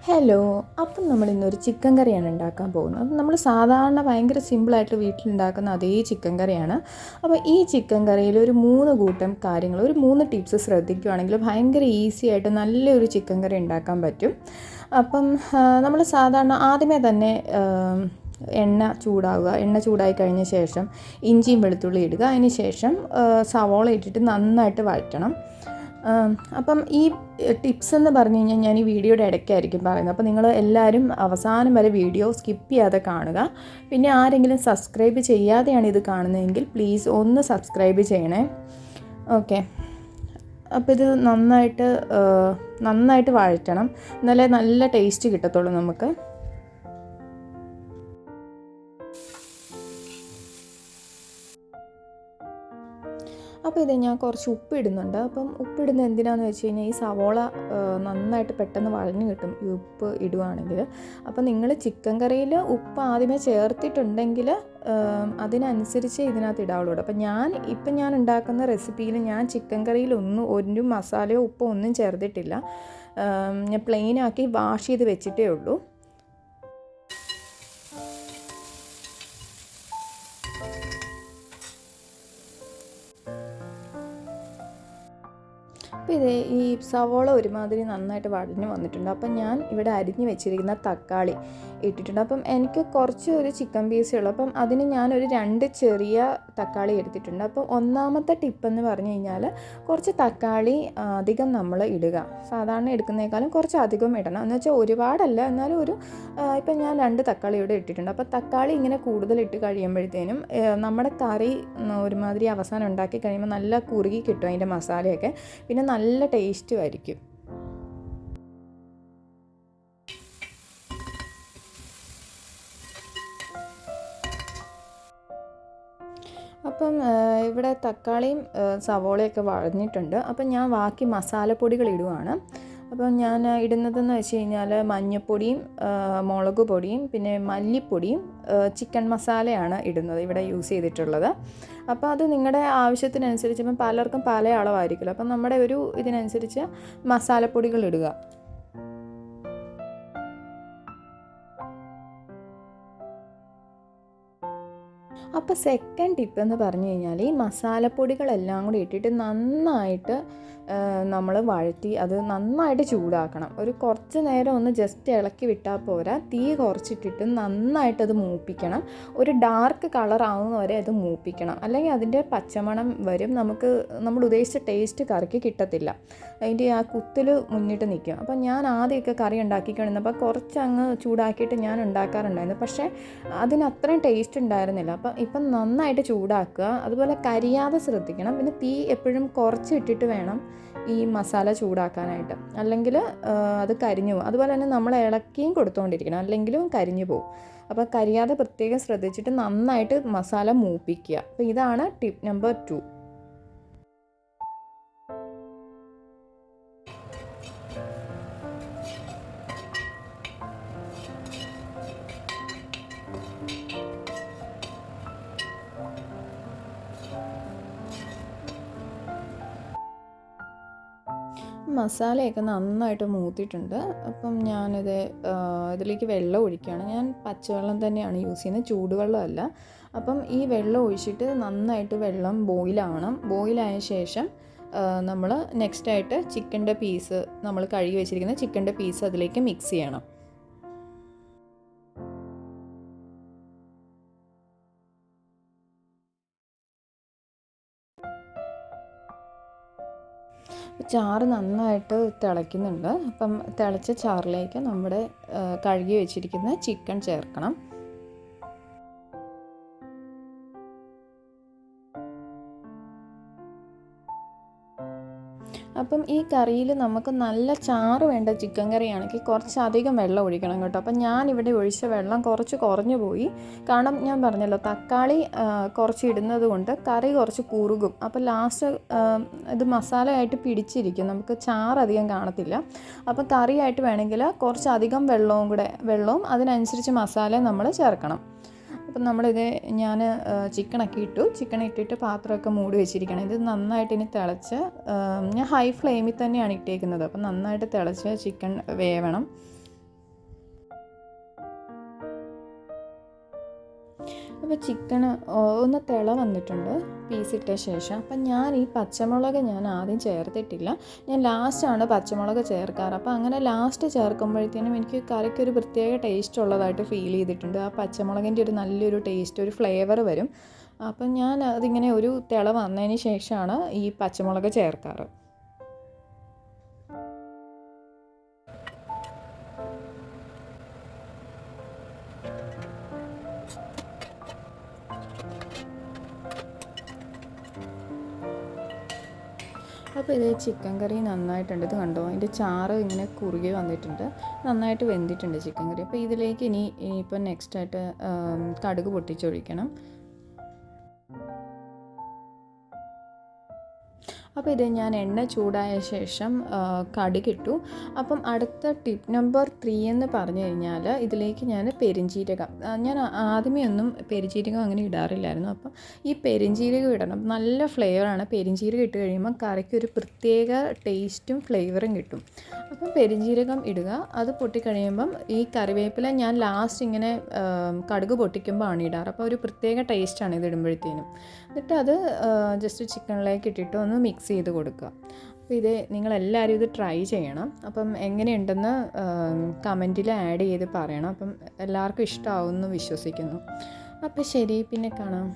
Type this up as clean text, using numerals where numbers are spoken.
Hello. അപ്പം നമ്മൾ ഇന്നൊരു ചിക്കൻ കറിയാണ് ഉണ്ടാക്കാൻ പോകുന്നത്. അപ്പം നമ്മൾ സാധാരണ ഭയങ്കര സിമ്പിളായിട്ട് വീട്ടിലുണ്ടാക്കുന്ന അതേ ചിക്കൻ കറിയാണ്. അപ്പോൾ ഈ ചിക്കൻ കറിയിൽ ഒരു 3 കൂട്ടം കാര്യങ്ങൾ, ഒരു 3 ടിപ്സ് ശ്രദ്ധിക്കുകയാണെങ്കിൽ ഭയങ്കര ഈസി ആയിട്ട് നല്ലൊരു ചിക്കൻ കറി ഉണ്ടാക്കാൻ പറ്റും. അപ്പം നമ്മൾ സാധാരണ ആദ്യമേ തന്നെ എണ്ണ ചൂടായി കഴിഞ്ഞ ശേഷം ഇഞ്ചിയും വെളുത്തുള്ളി ഇടുക. അതിന് ശേഷം സവോള ഇട്ടിട്ട് നന്നായിട്ട് വഴറ്റണം. അപ്പം ഈ ടിപ്സ് എന്ന് പറഞ്ഞു കഴിഞ്ഞാൽ ഞാൻ ഈ വീഡിയോയുടെ ഇടയ്ക്കായിരിക്കും പറയുന്നത്. അപ്പോൾ നിങ്ങൾ എല്ലാവരും അവസാനം വരെ വീഡിയോ സ്കിപ്പ് ചെയ്യാതെ കാണുക. പിന്നെ ആരെങ്കിലും സബ്സ്ക്രൈബ് ചെയ്യാതെയാണ് ഇത് കാണുന്നതെങ്കിൽ പ്ലീസ് ഒന്ന് സബ്സ്ക്രൈബ് ചെയ്യണേ. ഓക്കെ. അപ്പോൾ ഇത് നന്നായിട്ട് വഴറ്റണം, എന്നാലേ നല്ല ടേസ്റ്റ് കിട്ടത്തുള്ളൂ നമുക്ക്. അപ്പോൾ ഇത് ഞാൻ കുറച്ച് ഉപ്പിടുന്നുണ്ട്. അപ്പം ഉപ്പിടുന്നത് എന്തിനാണെന്ന് വെച്ച് കഴിഞ്ഞാൽ ഈ സവോള നന്നായിട്ട് പെട്ടെന്ന് വഴഞ്ഞു കിട്ടും ഈ ഉപ്പ് ഇടുവാണെങ്കിൽ. അപ്പോൾ നിങ്ങൾ ചിക്കൻ കറിയിൽ ഉപ്പ് ആദ്യമേ ചേർത്തിട്ടുണ്ടെങ്കിൽ അതിനനുസരിച്ച് ഇതിനകത്ത് ഇടാവുള്ളൂ. അപ്പം ഞാൻ ഉണ്ടാക്കുന്ന റെസിപ്പിയിൽ ഞാൻ ചിക്കൻ കറിയിൽ ഒരു മസാലയോ ഉപ്പോ ഒന്നും ചേർത്തിട്ടില്ല. ഞാൻ പ്ലെയിനാക്കി വാഷ് ചെയ്ത് വെച്ചിട്ടേ ഉള്ളൂ. അപ്പോൾ ഈ സവോള ഒരുമാതിരി നന്നായിട്ട് വഴഞ്ഞ് വന്നിട്ടുണ്ട്. അപ്പം ഞാൻ ഇവിടെ അരിഞ്ഞ് വെച്ചിരിക്കുന്ന തക്കാളി ഇട്ടിട്ടുണ്ട്. അപ്പം എനിക്ക് ഒരു ചിക്കൻ പീസേ ഉള്ളൂ. അപ്പം അതിന് ഞാനൊരു 2 ചെറിയ തക്കാളി എടുത്തിട്ടുണ്ട്. അപ്പം ഒന്നാമത്തെ ടിപ്പെന്ന് പറഞ്ഞു കഴിഞ്ഞാൽ കുറച്ച് തക്കാളി അധികം നമ്മൾ ഇടുക. സാധാരണ എടുക്കുന്നതിനേക്കാളും കുറച്ച് അധികം ഇടണം. എന്ന് വെച്ചാൽ ഒരുപാടല്ല, എന്നാലും ഇപ്പം ഞാൻ 2 തക്കാളി ഇവിടെ ഇട്ടിട്ടുണ്ട്. അപ്പോൾ തക്കാളി ഇങ്ങനെ കൂടുതൽ ഇട്ട് കഴിയുമ്പോഴത്തേനും നമ്മുടെ കറി ഒരുമാതിരി അവസാനം ഉണ്ടാക്കി കഴിയുമ്പോൾ നല്ല കുറുകി കിട്ടും അതിൻ്റെ മസാലയൊക്കെ. പിന്നെ നല്ല ടേസ്റ്റും ആയിരിക്കും. അപ്പം ഇവിടെ തക്കാളിയും സവോളയൊക്കെ വഴഞ്ഞിട്ടുണ്ട്. അപ്പം ഞാൻ ബാക്കി മസാലപ്പൊടികൾ ഇടുവാണ്. അപ്പം ഞാൻ ഇടുന്നതെന്ന് വെച്ച് കഴിഞ്ഞാൽ മഞ്ഞൾപ്പൊടിയും മുളക് പൊടിയും പിന്നെ മല്ലിപ്പൊടിയും ചിക്കൻ മസാലയാണ് ഇടുന്നത്, ഇവിടെ യൂസ് ചെയ്തിട്ടുള്ളത്. അപ്പോൾ അത് നിങ്ങളുടെ ആവശ്യത്തിനനുസരിച്ച്, ഇപ്പം പലർക്കും പല അളവായിരിക്കുമല്ലോ. അപ്പം നമ്മുടെ ഒരു ഇതിനനുസരിച്ച് മസാലപ്പൊടികൾ ഇടുക. അപ്പോൾ സെക്കൻഡ് ടിപ്പ് എന്ന് പറഞ്ഞു കഴിഞ്ഞാൽ ഈ മസാലപ്പൊടികളെല്ലാം കൂടി ഇട്ടിട്ട് നന്നായിട്ട് നമ്മൾ വഴറ്റി അത് നന്നായിട്ട് ചൂടാക്കണം. ഒരു കുറച്ച് നേരം ഒന്ന് ജസ്റ്റ് ഇളക്കി വിട്ടാൽ പോരാ, തീ കുറച്ചിട്ടിട്ട് നന്നായിട്ടത് മൂപ്പിക്കണം. ഒരു ഡാർക്ക് കളർ ആവുന്നവരെ അത് മൂപ്പിക്കണം, അല്ലെങ്കിൽ അതിൻ്റെ പച്ചമണം വരും. നമ്മൾ ഉദ്ദേശിച്ച ടേസ്റ്റ് കറിക്ക് കിട്ടത്തില്ല, അതിൻ്റെ ആ കുത്തിൽ മുന്നിട്ട് നിൽക്കും. അപ്പം ഞാൻ ആദ്യമൊക്കെ കറി ഉണ്ടാക്കിക്കൊണ്ടിരുന്നപ്പോൾ കുറച്ചങ്ങ് ചൂടാക്കിയിട്ട് ഞാൻ ഉണ്ടാക്കാറുണ്ടായിരുന്നു, പക്ഷേ അതിനത്രയും ടേസ്റ്റ് ഉണ്ടായിരുന്നില്ല. ഇപ്പം നന്നായിട്ട് ചൂടാക്കുക, അതുപോലെ കരിയാതെ ശ്രദ്ധിക്കണം. പിന്നെ തീ എപ്പോഴും കുറച്ച് ഇട്ടിട്ട് വേണം ഈ മസാല ചൂടാക്കാനായിട്ട്, അല്ലെങ്കിൽ അത് കരിഞ്ഞു പോകും. അതുപോലെ തന്നെ നമ്മൾ ഇളക്കിയും കൊടുത്തുകൊണ്ടിരിക്കണം, അല്ലെങ്കിലും കരിഞ്ഞു പോകും. അപ്പോൾ കരിയാതെ പ്രത്യേകം ശ്രദ്ധിച്ചിട്ട് നന്നായിട്ട് മസാല മൂപ്പിക്കുക. അപ്പോൾ ഇതാണ് ടിപ്പ് നമ്പർ 2. മസാലയൊക്കെ നന്നായിട്ട് മൂത്തിട്ടുണ്ട്. അപ്പം ഇതിലേക്ക് വെള്ളം ഒഴിക്കുകയാണ്. ഞാൻ പച്ചവെള്ളം തന്നെയാണ് യൂസ് ചെയ്യുന്നത്, ചൂടുവെള്ളമല്ല. അപ്പം ഈ വെള്ളം ഒഴിച്ചിട്ട് നന്നായിട്ട് വെള്ളം ബോയിലാവണം. ബോയിലായ ശേഷം നമ്മൾ നെക്സ്റ്റായിട്ട് നമ്മൾ കഴുകി വെച്ചിരിക്കുന്ന ചിക്കൻ്റെ പീസ് അതിലേക്ക് മിക്സ് ചെയ്യണം. ചാറ് നന്നായിട്ട് തിളയ്ക്കുന്നുണ്ട്. അപ്പം തിളച്ച ചാറിലേക്ക് നമ്മുടെ കഴുകി വെച്ചിരിക്കുന്ന ചിക്കൻ ചേർക്കണം. അപ്പം ഈ കറിയിൽ നമുക്ക് നല്ല ചാറ് വേണ്ട ചിക്കൻ കറിയാണെങ്കിൽ കുറച്ചധികം വെള്ളം ഒഴിക്കണം കേട്ടോ. അപ്പം ഞാനിവിടെ ഒഴിച്ച വെള്ളം കുറച്ച് കുറഞ്ഞു പോയി. കാരണം ഞാൻ പറഞ്ഞല്ലോ, തക്കാളി കുറച്ച് ഇടുന്നത് കൊണ്ട് കറി കുറച്ച് കുറുകും. അപ്പോൾ ലാസ്റ്റ് ഇത് മസാലയായിട്ട് പിടിച്ചിരിക്കും, നമുക്ക് ചാറ് അധികം കാണത്തില്ല. അപ്പോൾ കറിയായിട്ട് വേണമെങ്കിൽ കുറച്ചധികം വെള്ളവും അതിനനുസരിച്ച് മസാല നമ്മൾ ചേർക്കണം. അപ്പം ഞാൻ ചിക്കനൊക്കെ ചിക്കൻ ഇട്ടിട്ട് പാത്രമൊക്കെ മൂടി വെച്ചിരിക്കണം. ഇത് നന്നായിട്ട് ഇനി തിളച്ച്, ഞാൻ ഹൈ ഫ്ലെയിമിൽ തന്നെയാണ് ഇട്ടേക്കുന്നത്. അപ്പം നന്നായിട്ട് തിളച്ച് ചിക്കൻ വേവണം. അപ്പോൾ ചിക്കൻ ഒന്ന് തിള വന്നിട്ടുണ്ട് പീസിട്ട ശേഷം. അപ്പം ഞാൻ ഈ പച്ചമുളക് ഞാൻ ആദ്യം ചേർത്തിട്ടില്ല, ഞാൻ ലാസ്റ്റാണ് പച്ചമുളക് ചേർക്കാറ്. അപ്പോൾ അങ്ങനെ ലാസ്റ്റ് ചേർക്കുമ്പോഴത്തേനും എനിക്ക് കറിക്കൊരു പ്രത്യേക ടേസ്റ്റ് ഉള്ളതായിട്ട് ഫീൽ ചെയ്തിട്ടുണ്ട്. ആ പച്ചമുളകിൻ്റെ ഒരു നല്ലൊരു ടേസ്റ്റ്, ഒരു ഫ്ലേവർ വരും. അപ്പം ഞാൻ അതിങ്ങനെ ഒരു തിള വന്നതിന് ശേഷമാണ് ഈ പച്ചമുളക് ചേർക്കാറ്. അപ്പോൾ ഇത് ചിക്കൻ കറി നന്നായിട്ടുണ്ട്. ഇത് കണ്ടോ, അതിൻ്റെ ചാറ് ഇങ്ങനെ കുറുകി വന്നിട്ടുണ്ട്, നന്നായിട്ട് വെന്തിട്ടുണ്ട് ചിക്കൻ കറി. അപ്പോൾ ഇതിലേക്ക് ഇനിയിപ്പോൾ നെക്സ്റ്റായിട്ട് കടുക് പൊട്ടിച്ചൊഴിക്കണം. അപ്പോൾ ഇത് ഞാൻ എണ്ണ ചൂടായ ശേഷം കടുകിട്ടു. അപ്പം അടുത്ത ടിപ്പ് നമ്പർ 3 എന്ന് പറഞ്ഞു കഴിഞ്ഞാൽ ഇതിലേക്ക് ഞാൻ പെരുംജീരകം, ഞാൻ ആദ്യമേ ഒന്നും പെരുംജീരകം അങ്ങനെ ഇടാറില്ലായിരുന്നു. അപ്പം ഈ പെരുംജീരകം ഇടണം, നല്ല ഫ്ലേവറാണ്. പെരുംജീരകം ഇട്ട് കഴിയുമ്പോൾ കറിക്ക് ഒരു പ്രത്യേക ടേസ്റ്റും ഫ്ലേവറും കിട്ടും. അപ്പം പെരുംജീരകം ഇടുക. അത് പൊട്ടിക്കഴിയുമ്പം ഈ കറിവേപ്പില ഞാൻ ലാസ്റ്റ് ഇങ്ങനെ കടുക് പൊട്ടിക്കുമ്പോൾ ആണ് ഇടാറ്. അപ്പോൾ ഒരു പ്രത്യേക ടേസ്റ്റാണ് ഇത് ഇടുമ്പോഴത്തേനും. എന്നിട്ട് അത് ജസ്റ്റ് ചിക്കനിലേക്ക് ഇട്ടിട്ട് ഒന്ന് മിക്സ് ചെയ്ത് കൊടുക്കുക. അപ്പോൾ ഇത് നിങ്ങളെല്ലാവരും ഇത് ട്രൈ ചെയ്യണം. അപ്പം എങ്ങനെയുണ്ടെന്ന് കമൻറ്റിൽ ആഡ് ചെയ്ത് പറയണം. അപ്പം എല്ലാവർക്കും ഇഷ്ടമാവുമെന്ന് വിശ്വസിക്കുന്നു. അപ്പോൾ ശരി, പിന്നെ കാണാം.